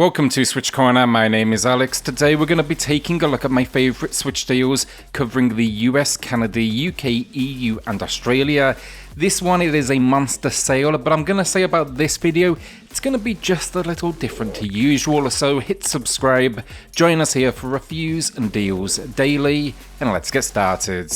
Welcome to SwitchCorner, my name is Alex. Today we're going to be taking a look at my favourite Switch deals covering the US, Canada, UK, EU and Australia. This one, it is a monster sale, but I'm going to say about this video, it's going to be just a little different to usual, so hit subscribe, join us here for reviews and deals daily, and let's get started.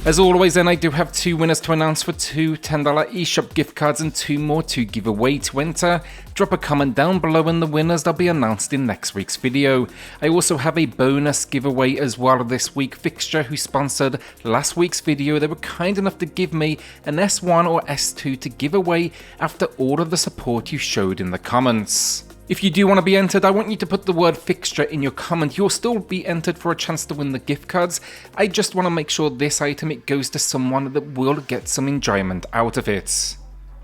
As always then, I do have two winners to announce for two $10 eShop gift cards and two more to give away. To enter, drop a comment down below and the winners they'll be announced in next week's video. I also have a bonus giveaway as well this week. Fixture, who sponsored last week's video, they were kind enough to give me an S1 or S2 to give away after all of the support you showed in the comments. If you do want to be entered, I want you to put the word Fixture in your comment. You'll still be entered for a chance to win the gift cards. I just want to make sure this item, it goes to someone that will get some enjoyment out of it.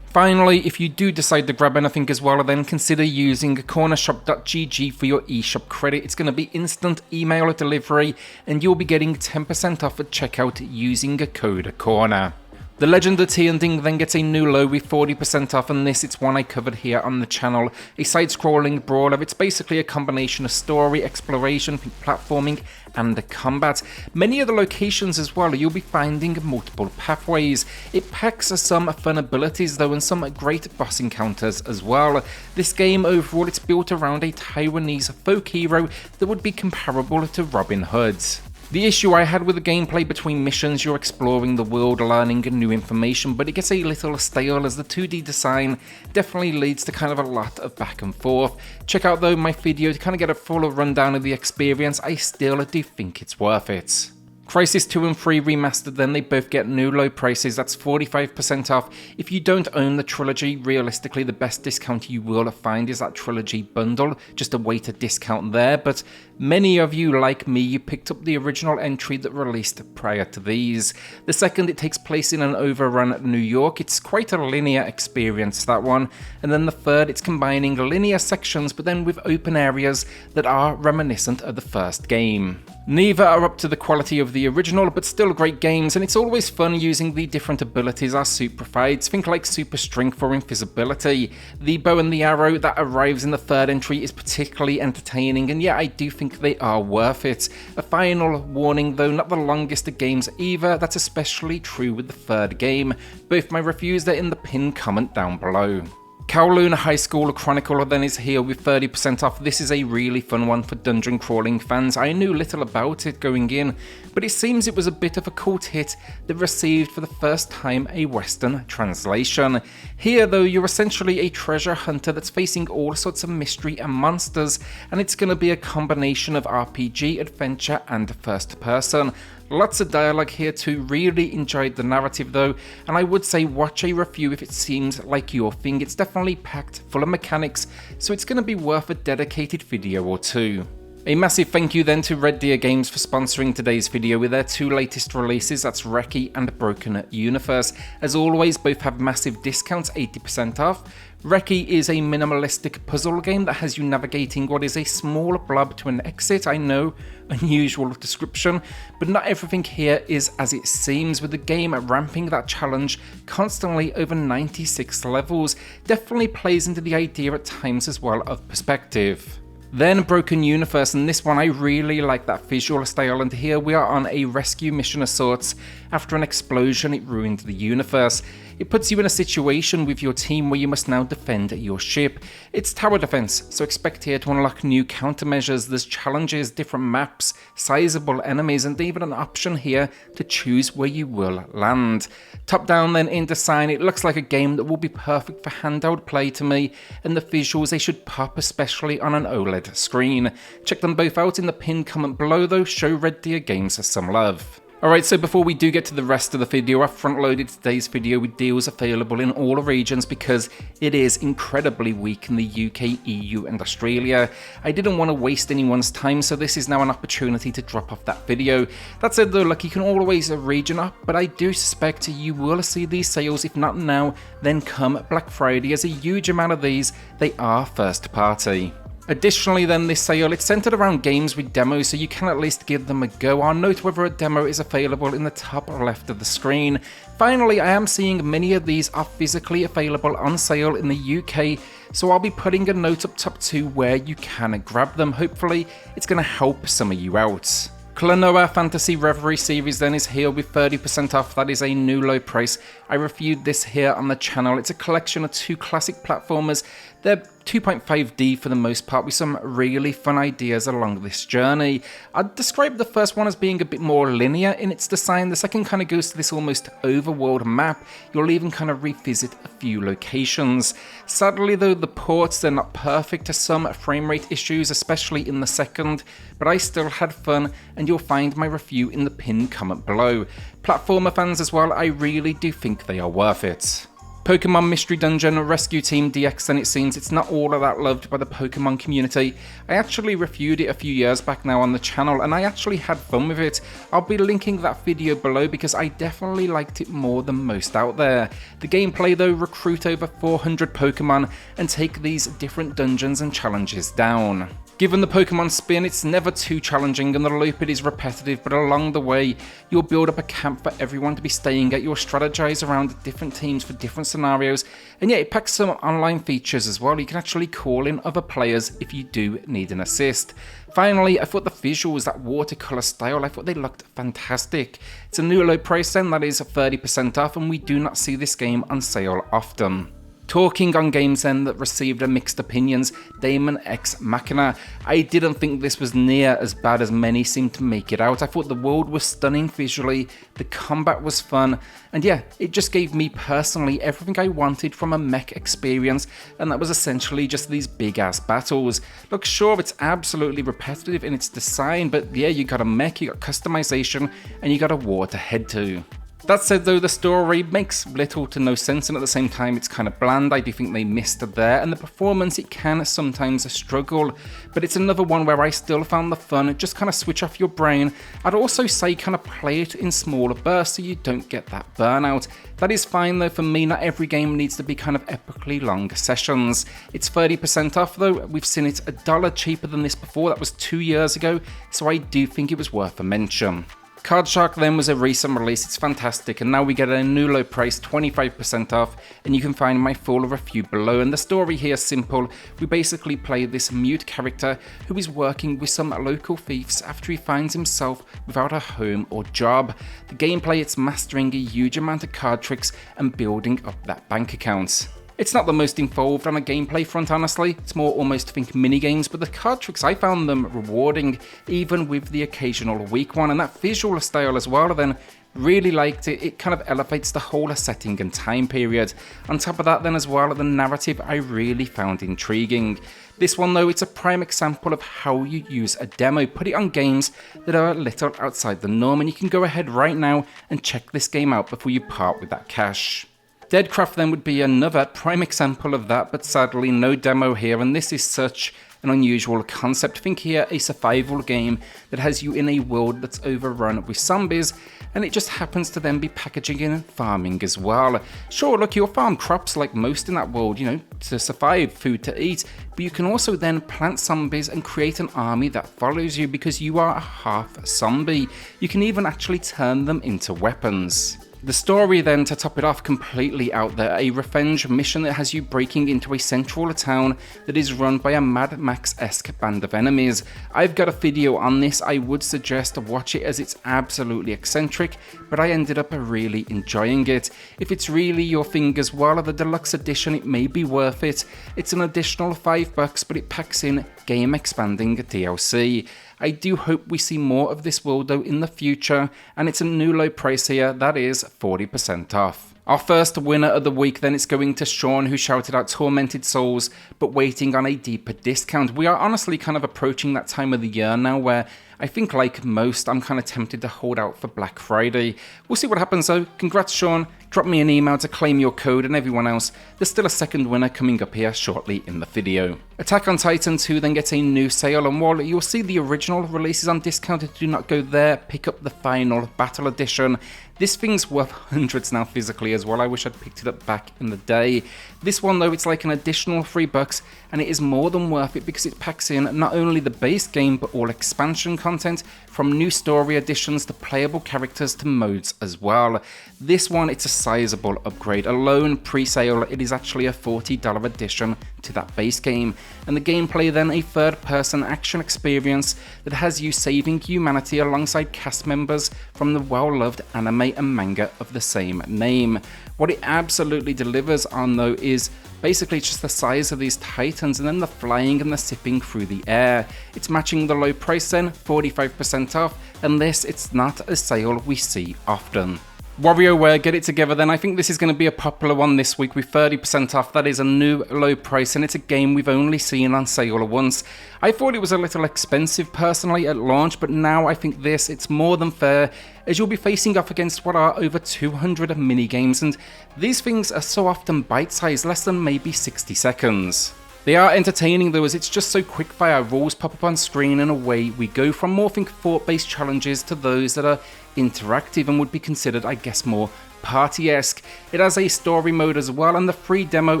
Finally, if you do decide to grab anything as well, then consider using cornershop.gg for your eShop credit. It's going to be instant email delivery and you'll be getting 10% off at checkout using a code CORNER. The Legend Of Tianding then gets a new low with 40% off, and this, it's one I covered here on the channel. A side-scrolling brawler. It's basically a combination of story, exploration, platforming, and combat. Many of the locations as well, you'll be finding multiple pathways. It packs some fun abilities though, and some great boss encounters as well. This game overall, it's built around a Taiwanese folk hero that would be comparable to Robin Hood. The issue I had with the gameplay, between missions you're exploring the world, learning new information, but it gets a little stale as the 2D design definitely leads to kind of a lot of back and forth. Check out though my video to kind of get a fuller rundown of the experience. I still do think it's worth it. Crysis 2 and 3 Remastered then, they both get new low prices, that's 45% off. If you don't own the trilogy, realistically the best discount you will find is that trilogy bundle, just a way to discount there, but many of you, like me, you picked up the original entry that released prior to these. The second, it takes place in an overrun New York, it's quite a linear experience, that one, and then the third, it's combining linear sections but then with open areas that are reminiscent of the first game. Neither are up to the quality of the original, but still great games, and it's always fun using the different abilities our suit provides. Think like super strength or invisibility. The bow and the arrow that arrives in the third entry is particularly entertaining, and yeah, I do think they are worth it. A final warning though, not the longest of games either, that's especially true with the third game. Both my reviews are in the pinned comment down below. Kowloon High School Chronicle then is here with 30% off. This is a really fun one for dungeon crawling fans. I knew little about it going in, but it seems it was a bit of a cult hit that received for the first time a Western translation. Here though, you're essentially a treasure hunter that's facing all sorts of mystery and monsters, and it's going to be a combination of RPG, adventure and first person. Lots of dialogue here too, really enjoyed the narrative though, and I would say watch a review if it seems like your thing. It's definitely packed full of mechanics, so it's going to be worth a dedicated video or two. A massive thank you then to RedDeerGames for sponsoring today's video with their two latest releases, that's Reky and Broken Universe. As always, both have massive discounts, 80% off. Reky is a minimalistic puzzle game that has you navigating what is a small blob to an exit. I know, unusual description, but not everything here is as it seems, with the game ramping that challenge constantly over 96 levels. Definitely plays into the idea at times as well of perspective. Then Broken Universe, and this one I really like that visual style, and here we are on a rescue mission of sorts. After an explosion, it ruined the universe. It puts you in a situation with your team where you must now defend your ship. It's tower defense, so expect here to unlock new countermeasures. There's challenges, different maps, sizable enemies, and even an option here to choose where you will land. Top down then in design, it looks like a game that will be perfect for handheld play to me, and the visuals, they should pop, especially on an OLED screen. Check them both out in the pinned comment below though, show RedDeerGames some love. Alright, so before we do get to the rest of the video, I've front-loaded today's video with deals available in all regions because it is incredibly weak in the UK, EU and Australia. I didn't want to waste anyone's time, so this is now an opportunity to drop off that video. That said though, look, you can always region up, but I do suspect you will see these sales, if not now, then come Black Friday, as a huge amount of these, they are first party. Additionally then, this sale, it's centered around games with demos, so you can at least give them a go. I'll note whether a demo is available in the top left of the screen. Finally, I am seeing many of these are physically available on sale in the UK, so I'll be putting a note up top too where you can grab them. Hopefully, it's going to help some of you out. KLONOA Phantasy Reverie series then is here with 30% off. That is a new low price. I reviewed this here on the channel. It's a collection of 2 classic platformers. They're 2.5D for the most part, with some really fun ideas along this journey. I'd describe the first one as being a bit more linear in its design. The second kind of goes to this almost overworld map. You'll even kind of revisit a few locations. Sadly though, the ports, they're not perfect to some frame rate issues, especially in the second, but I still had fun, and you'll find my review in the pinned comment below. Platformer fans as well, I really do think they are worth it. Pokemon Mystery Dungeon Rescue Team DX, and it seems it's not all of that loved by the Pokemon community. I actually reviewed it a few years back now on the channel, and I actually had fun with it. I'll be linking that video below because I definitely liked it more than most out there. The gameplay though, recruit over 400 Pokemon and take these different dungeons and challenges down. Given the Pokemon spin, it's never too challenging and the loop it is repetitive, but along the way, you'll build up a camp for everyone to be staying at. You'll strategize around different teams for different scenarios, and yeah, it packs some online features as well. You can actually call in other players if you do need an assist. Finally, I thought the visuals, that watercolor style, I thought they looked fantastic. It's a new low price then, that is 30% off, and we do not see this game on sale often. Talking on games then that received mixed opinions, DAEMON x MACHINA. I didn't think this was near as bad as many seem to make it out. I thought the world was stunning visually, the combat was fun, and yeah, it just gave me personally everything I wanted from a mech experience, and that was essentially just these big ass battles. Look, sure, it's absolutely repetitive in its design, but yeah, you got a mech, you got customization, and you got a war to head to. That said though, the story makes little to no sense, and at the same time it's kind of bland. I do think they missed it there, and the performance, it can sometimes struggle, but it's another one where I still found the fun. Just kind of switch off your brain. I'd also say kind of play it in smaller bursts so you don't get that burnout. That is fine though for me. Not every game needs to be kind of epically long sessions. It's 30% off though. We've seen it $1 cheaper than this before. That was 2 years ago, so I do think it was worth a mention. Card Shark then was a recent release. It's fantastic, and now we get a new low price, 25% off, and you can find my full review below. And the story here is simple. We basically play this mute character who is working with some local thieves after he finds himself without a home or job. The gameplay, it's mastering a huge amount of card tricks and building up that bank account. It's not the most involved on a gameplay front, honestly. It's more almost think mini-games, but the card tricks, I found them rewarding, even with the occasional weak one, and that visual style as well, then really liked it. It kind of elevates the whole setting and time period. On top of that then as well, the narrative I really found intriguing. This one though, it's a prime example of how you use a demo. Put it on games that are a little outside the norm, and you can go ahead right now and check this game out before you part with that cash. Deadcraft then would be another prime example of that, but sadly no demo here, and this is such an unusual concept. Think here a survival game that has you in a world that's overrun with zombies, and it just happens to then be packaging in farming as well. Sure, look, you'll farm crops like most in that world, you know, to survive, food to eat, but you can also then plant zombies and create an army that follows you because you are a half zombie. You can even actually turn them into weapons. The story then, to top it off completely out there, a revenge mission that has you breaking into a central town that is run by a Mad Max-esque band of enemies. I've got a video on this. I would suggest to watch it as it's absolutely eccentric, but I ended up really enjoying it. If it's really your thing as well, the deluxe edition, it may be worth it. It's an additional $5, but it packs in game expanding DLC. I do hope we see more of this world though in the future, and it's a new low price here, that is 40% off. Our first winner of the week then, it's going to Sean, who shouted out Tormented Souls, but waiting on a deeper discount. We are honestly kind of approaching that time of the year now where I think like most, I'm kind of tempted to hold out for Black Friday. We'll see what happens though. Congrats Sean, drop me an email to claim your code, and everyone else, there's still a second winner coming up here shortly in the video. Attack on Titan 2 then gets a new sale, and while you'll see the original releases on discount, do not go there, pick up the final Battle Edition. This thing's worth hundreds now physically as well. I wish I'd picked it up back in the day. This one though, it's like an additional $3 and it is more than worth it because it packs in not only the base game but all expansion content, from new story additions to playable characters to modes as well. This one, it's a sizable upgrade. Alone pre-sale, it is actually a $40 addition to that base game, and the gameplay then a third-person action experience that has you saving humanity alongside cast members from the well-loved anime and manga of the same name. What it absolutely delivers on though is basically just the size of these titans and then the flying and the zipping through the air. It's matching the low price then, 45% off, and this, it's not a sale we see often. WarioWare, get it together then. I think this is going to be a popular one this week with 30% off. That is a new low price and it's a game we've only seen on sale once. I thought it was a little expensive personally at launch, but now I think this, it's more than fair, as you'll be facing off against what are over 200 minigames, and these things are so often bite-sized, less than maybe 60 seconds. They are entertaining though, as it's just so quickfire. Rules pop up on screen and away we go, from morphing thought-based challenges to those that are interactive and would be considered, I guess, more party-esque. It has a story mode as well, and the free demo,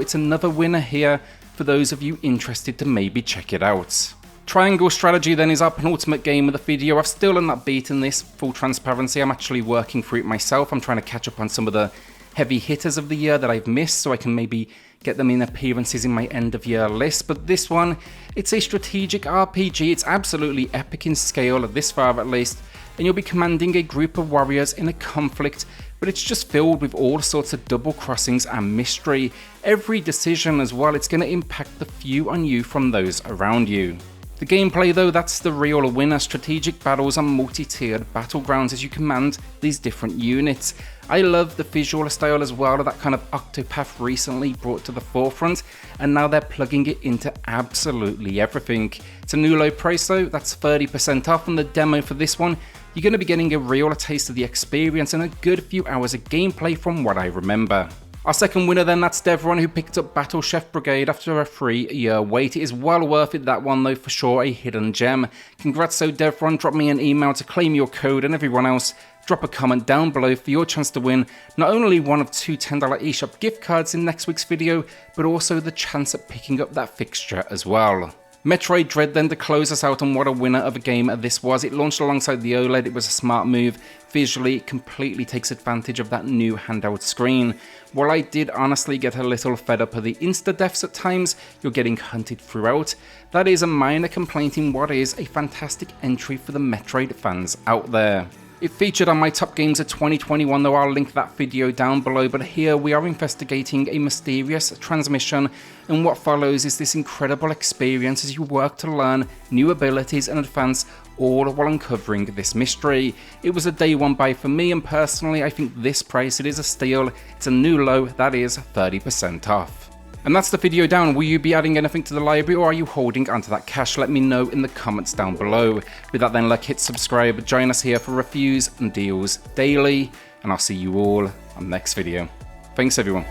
it's another winner here for those of you interested to maybe check it out. Triangle Strategy then is our penultimate game of the video. I've still not beaten this, full transparency. I'm actually working through it myself. I'm trying to catch up on some of the heavy hitters of the year that I've missed, so I can maybe get them in appearances in my end of year list. But this one, it's a strategic RPG. It's absolutely epic in scale, this far at least, and you'll be commanding a group of warriors in a conflict, but it's just filled with all sorts of double crossings and mystery. Every decision as well, it's going to impact the view on you from those around you. The gameplay though, that's the real winner. Strategic battles on multi-tiered battlegrounds as you command these different units. I love the visual style as well, that kind of Octopath recently brought to the forefront, and now they're plugging it into absolutely everything. It's a new low price though, that's 30% off, and the demo for this one, you're going to be getting a real taste of the experience and a good few hours of gameplay from what I remember. Our second winner then, that's Devron, who picked up Battle Chef Brigade after a 3-year wait. It is well worth it, that one though, for sure, a hidden gem. Congrats so Devron, drop me an email to claim your code, and everyone else, drop a comment down below for your chance to win not only one of 2 $10 eShop gift cards in next week's video, but also the chance at picking up that fixture as well. Metroid Dread then, to close us out on what a winner of a game this was. It launched alongside the OLED, it was a smart move. Visually, it completely takes advantage of that new handheld screen. While I did honestly get a little fed up of the insta-deaths at times, you're getting hunted throughout. That is a minor complaint in what is a fantastic entry for the Metroid fans out there. It featured on my top games of 2021 though, I'll link that video down below, but here we are investigating a mysterious transmission, and what follows is this incredible experience as you work to learn new abilities and advance, all while uncovering this mystery. It was a day one buy for me, and personally I think this price, it is a steal. It's a new low, that is 30% off. And that's the video down. Will you be adding anything to the library, or are you holding onto that cash? Let me know in the comments down below. With that then, hit subscribe, join us here for reviews and deals daily, and I'll see you all on the next video. Thanks everyone.